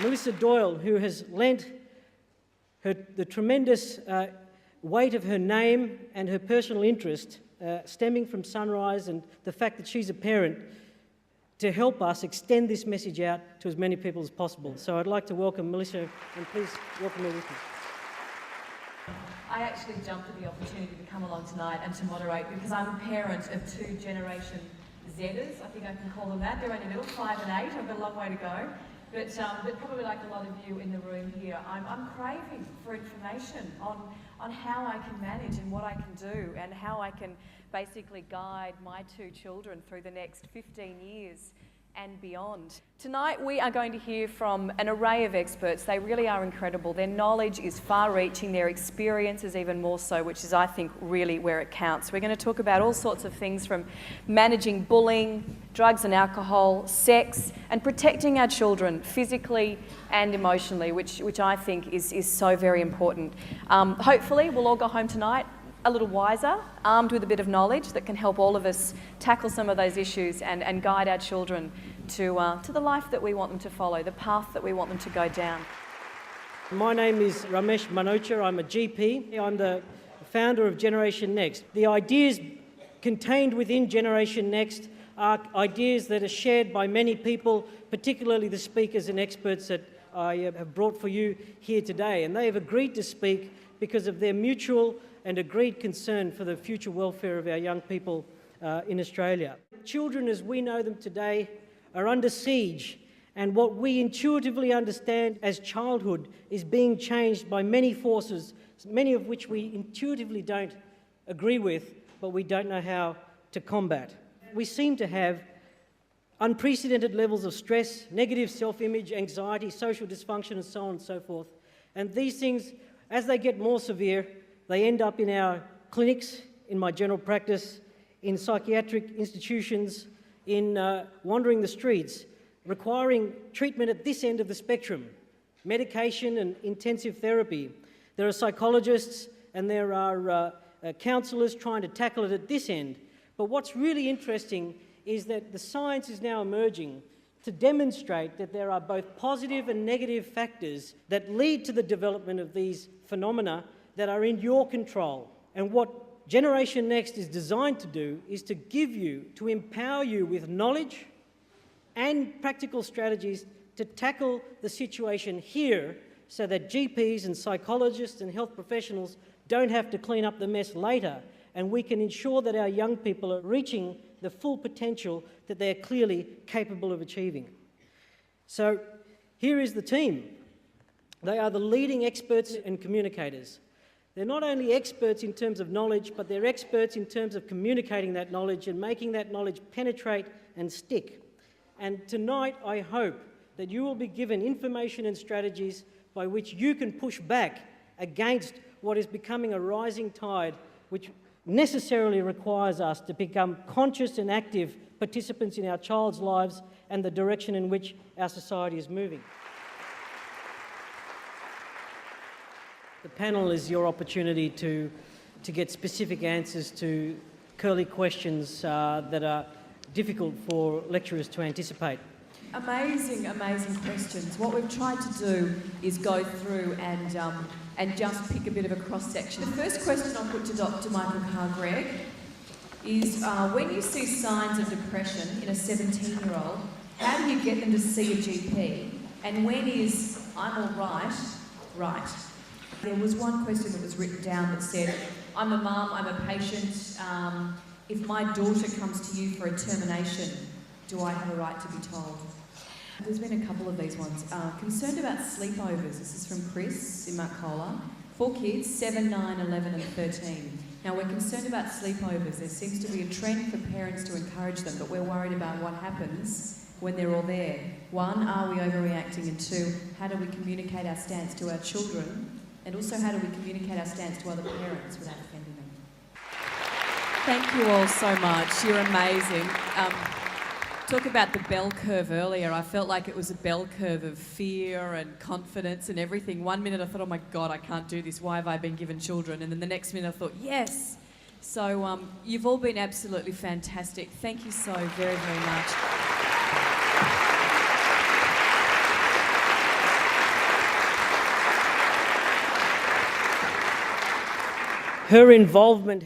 Melissa Doyle, who has lent the tremendous weight of her name and her personal interest stemming from Sunrise and the fact that she's a parent to help us extend this message out to as many people as possible. So I'd like to welcome Melissa, and please welcome her with me. I actually jumped at the opportunity to come along tonight and to moderate because I'm a parent of two Generation Zers, I think I can call them that. They're only little, 5 and 8, I've got a long way to go. But probably like a lot of you in the room here, I'm craving for information on how I can manage and what I can do and how I can basically guide my two children through the next 15 years and beyond. Tonight we are going to hear from an array of experts. They really are incredible. Their knowledge is far-reaching, their experience is even more so, which is, I think, really where it counts. We're going to talk about all sorts of things from managing bullying, drugs and alcohol, sex, and protecting our children physically and emotionally, which I think is so very important. Hopefully we'll all go home tonight a little wiser, armed with a bit of knowledge that can help all of us tackle some of those issues and guide our children to the life that we want them to follow, the path that we want them to go down. My name is Ramesh Manocha. I'm a GP. I'm the founder of Generation Next. The ideas contained within Generation Next are ideas that are shared by many people, particularly the speakers and experts that I have brought for you here today. And they have agreed to speak because of their mutual and agreed concern for the future welfare of our young people in Australia. Children as we know them today are under siege, and what we intuitively understand as childhood is being changed by many forces, many of which we intuitively don't agree with, but we don't know how to combat. We seem to have unprecedented levels of stress, negative self-image, anxiety, social dysfunction, and so on and so forth. And these things, as they get more severe, they end up in our clinics, in my general practice, in psychiatric institutions, in wandering the streets, requiring treatment at this end of the spectrum, medication and intensive therapy. There are psychologists and there are counsellors trying to tackle it at this end. But what's really interesting is that the science is now emerging to demonstrate that there are both positive and negative factors that lead to the development of these phenomena that are in your control. And what Generation Next is designed to do is to give you, to empower you with knowledge and practical strategies to tackle the situation here so that GPs and psychologists and health professionals don't have to clean up the mess later, and we can ensure that our young people are reaching the full potential that they're clearly capable of achieving. So here is the team. They are the leading experts and communicators. They're not only experts in terms of knowledge, but they're experts in terms of communicating that knowledge and making that knowledge penetrate and stick. And tonight, I hope that you will be given information and strategies by which you can push back against what is becoming a rising tide, which necessarily requires us to become conscious and active participants in our child's lives and the direction in which our society is moving. The panel is your opportunity to get specific answers to curly questions that are difficult for lecturers to anticipate. Amazing, amazing questions. What we've tried to do is go through and just pick a bit of a cross-section. The first question I'll put to Dr. Michael Carr-Gregg is when you see signs of depression in a 17-year-old, how do you get them to see a GP? And when is I'm all right, right? There was one question that was written down that said, I'm a mum, I'm a patient, if my daughter comes to you for a termination, do I have a right to be told? There's been a couple of these ones. Concerned about sleepovers. This is from Chris in Marcola. 4 kids, 7, 9, 11 and 13. Now we're concerned about sleepovers. There seems to be a trend for parents to encourage them, but we're worried about what happens when they're all there. 1, are we overreacting? And 2, how do we communicate our stance to our children? And also, how do we communicate our stance to other parents without offending them? Thank you all so much. You're amazing. Talk about the bell curve earlier. I felt like it was a bell curve of fear and confidence and everything. 1 minute I thought, oh my God, I can't do this. Why have I been given children? And then the next minute I thought, yes. So you've all been absolutely fantastic. Thank you so very, very much. her involvement